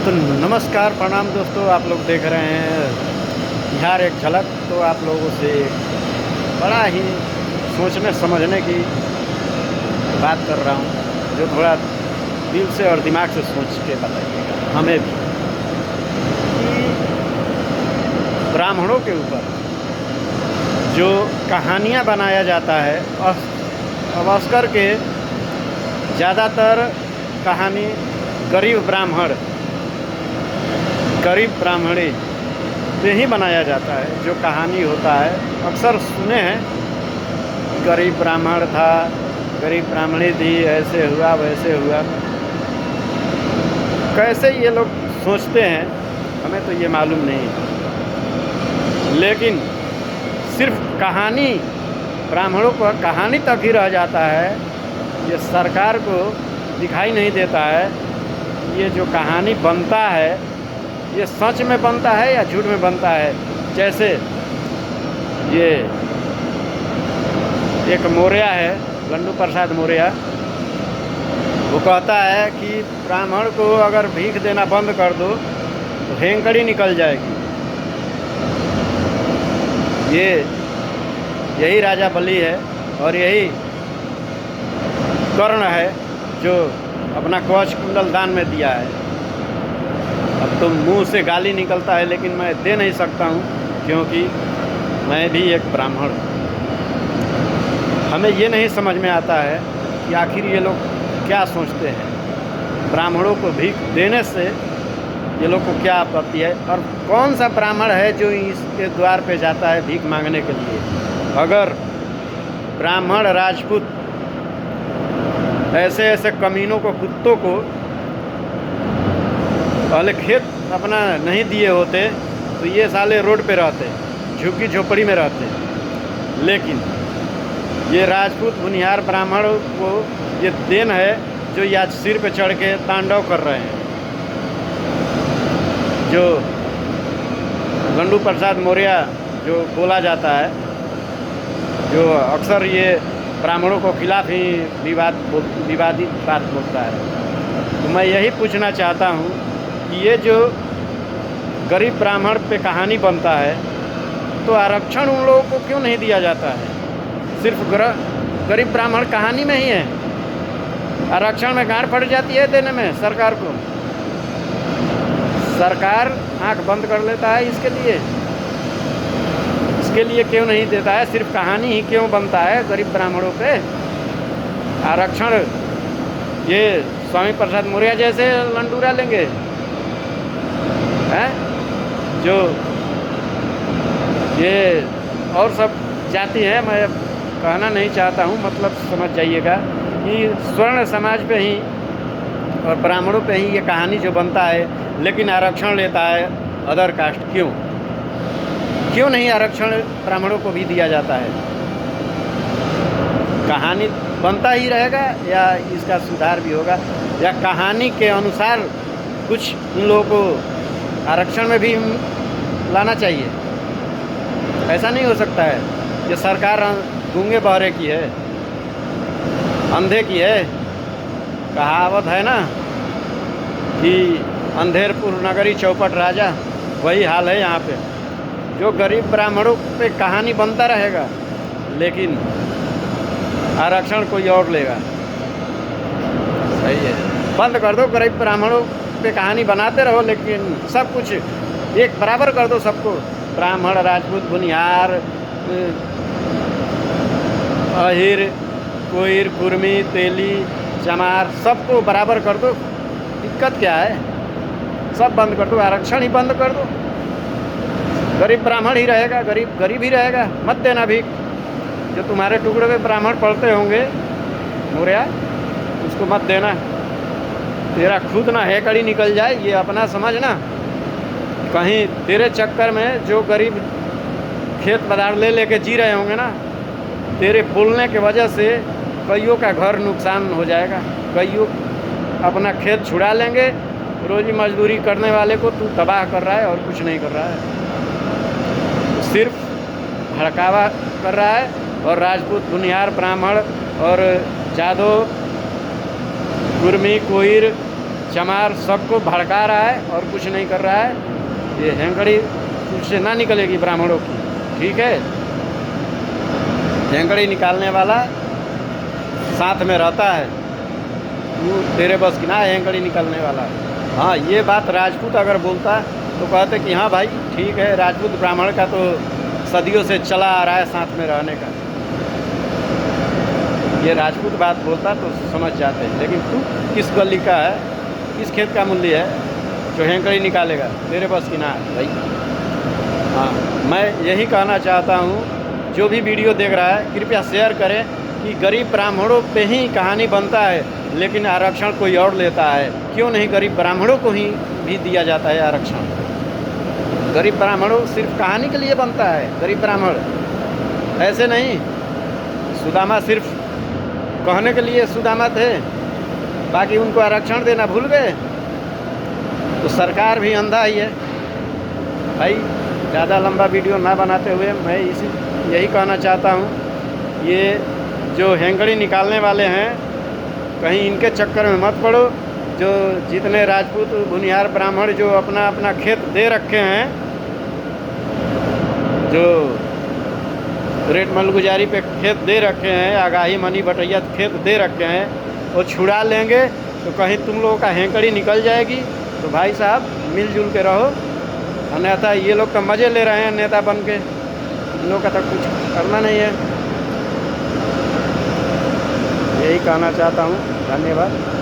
तो नमस्कार प्रणाम दोस्तों, आप लोग देख रहे हैं बिहार एक झलक। तो आप लोगों से बड़ा ही सोचने समझने की बात कर रहा हूँ, जो थोड़ा दिल से और दिमाग से सोच के बताइएगा हमें भी कि ब्राह्मणों के ऊपर जो कहानियाँ बनाया जाता है, खास करके ज़्यादातर कहानी गरीब ब्राह्मणी पे ही बनाया जाता है। जो कहानी होता है, अक्सर सुने हैं, गरीब ब्राह्मण था, गरीब ब्राह्मणी थी, ऐसे हुआ वैसे हुआ। कैसे ये लोग सोचते हैं हमें तो ये मालूम नहीं, लेकिन सिर्फ कहानी, ब्राह्मणों पर कहानी तक ही रह जाता है। ये सरकार को दिखाई नहीं देता है ये जो कहानी बनता है ये सच में बनता है या झूठ में बनता है। जैसे ये एक मौर्य है, लल्लू प्रसाद मौर्य, वो कहता है कि ब्राह्मण को अगर भीख देना बंद कर दो तो हेंकड़ी निकल जाएगी। यही राजा बलि है और यही कर्ण है जो अपना कवच कुंडल दान में दिया है। अब तो मुंह से गाली निकलता है, लेकिन मैं दे नहीं सकता हूँ क्योंकि मैं भी एक ब्राह्मण हूँ। हमें ये नहीं समझ में आता है कि आखिर ये लोग क्या सोचते हैं। ब्राह्मणों को भीख देने से ये लोग को क्या आपत्ति है, और कौन सा ब्राह्मण है जो इसके द्वार पे जाता है भीख मांगने के लिए। अगर ब्राह्मण राजपूत ऐसे ऐसे कमीनों को, कुत्तों को पहले खेत अपना नहीं दिए होते तो ये साले रोड पे रहते, झुग्गी झोपड़ी में रहते। लेकिन ये राजपूत भुनिहार ब्राह्मण को ये देन है जो ये आज सिर पे चढ़ के तांडव कर रहे हैं। जो लल्लू प्रसाद मौर्य जो बोला जाता है, जो अक्सर ये ब्राह्मणों को खिलाफ ही विवादित बात बोलता है। तो मैं यही पूछना चाहता हूँ कि ये जो गरीब ब्राह्मण पे कहानी बनता है तो आरक्षण उन लोगों को क्यों नहीं दिया जाता है। सिर्फ गरीब ब्राह्मण कहानी में ही है, आरक्षण में गांठ फट जाती है देने में सरकार को। सरकार आंख बंद कर लेता है इसके लिए क्यों नहीं देता है। सिर्फ कहानी ही क्यों बनता है गरीब ब्राह्मणों पे आरक्षण। ये स्वामी प्रसाद मौर्य जैसे लंडूरा लेंगे हैं, जो ये और सब जाति है, मैं कहना नहीं चाहता हूँ, मतलब समझ जाइएगा कि स्वर्ण समाज पे ही और ब्राह्मणों पे ही ये कहानी जो बनता है, लेकिन आरक्षण लेता है अदर कास्ट। क्यों नहीं आरक्षण ब्राह्मणों को भी दिया जाता है। कहानी बनता ही रहेगा या इसका सुधार भी होगा, या कहानी के अनुसार कुछ उन लोगों को आरक्षण में भी लाना चाहिए। ऐसा नहीं हो सकता है। ये सरकार गूंगे बहरे की है, अंधे की है। कहावत है ना कि अंधेरपुर नगरी चौपट राजा, वही हाल है यहाँ पे। जो गरीब ब्राह्मणों पे कहानी बनता रहेगा, लेकिन आरक्षण कोई और लेगा। सही है, बंद कर दो, गरीब ब्राह्मणों पे कहानी बनाते रहो, लेकिन सब कुछ एक बराबर कर दो सबको। ब्राह्मण, राजपूत, भुनिहार, अहिर, कोइर, कुर्मी, तेली, चमार, सबको बराबर कर दो। दिक्कत क्या है, सब बंद कर दो, आरक्षण ही बंद कर दो। गरीब ब्राह्मण ही रहेगा, गरीब ही रहेगा। मत देना भीख। जो तुम्हारे टुकड़े में ब्राह्मण पढ़ते होंगे मौर्य, उसको मत देना। तेरा खुद ना हेकड़ी निकल जाए, ये अपना समझना। कहीं तेरे चक्कर में जो गरीब खेत बाजार ले लेके जी रहे होंगे ना, तेरे बोलने के वजह से कईयों का घर नुकसान हो जाएगा। कईयों अपना खेत छुड़ा लेंगे। रोजी मजदूरी करने वाले को तू तबाह कर रहा है और कुछ नहीं कर रहा है, सिर्फ भड़कावा कर रहा है। और राजपूत, भुनिहार, ब्राह्मण और जादव, कुर्मी, कोइर, चमार सबको भड़का रहा है और कुछ नहीं कर रहा है। ये हेंकड़ी उससे ना निकलेगी ब्राह्मणों की, ठीक है। हेंकड़ी निकालने वाला साथ में रहता है, वो तेरे बस की ना हेंकड़ी निकालने वाला। हाँ, ये बात राजपूत अगर बोलता तो कहते कि हाँ भाई ठीक है, राजपूत ब्राह्मण का तो सदियों से चला आ रहा है साथ में रहने का। ये राजपूत बात बोलता तो समझ जाते हैं, लेकिन तू किस गली का है, किस खेत का मूल्य है जो हेंकड़ी निकालेगा? तेरे बस की ना है भाई। हाँ, मैं यही कहना चाहता हूँ, जो भी वीडियो देख रहा है कृपया शेयर करें कि गरीब ब्राह्मणों पे ही कहानी बनता है, लेकिन आरक्षण कोई और लेता है। क्यों नहीं गरीब ब्राह्मणों को ही भी दिया जाता है आरक्षण? गरीब ब्राह्मणों सिर्फ कहानी के लिए बनता है। गरीब ब्राह्मण ऐसे नहीं, सुदामा सिर्फ कहने के लिए सुदामा थे, बाकी उनको आरक्षण देना भूल गए। तो सरकार भी अंधा ही है भाई। ज़्यादा लंबा वीडियो ना बनाते हुए मैं यही कहना चाहता हूँ, ये जो हेंकड़ी निकालने वाले हैं कहीं इनके चक्कर में मत पड़ो। जो जितने राजपूत भुनियार ब्राह्मण जो अपना अपना खेत दे रखे हैं, जो रेट मलगुजारी पे खेत दे रखे हैं, आगाही मनी बटैया खेत दे रखे हैं, वो छुड़ा लेंगे तो कहीं तुम लोगों का हेंकड़ी निकल जाएगी। तो भाई साहब मिलजुल के रहो, अन्यथा ये लोग तो मज़े ले रहे हैं नेता बन के, इन लोगों का तो कुछ करना नहीं है। यही कहना चाहता हूँ। धन्यवाद।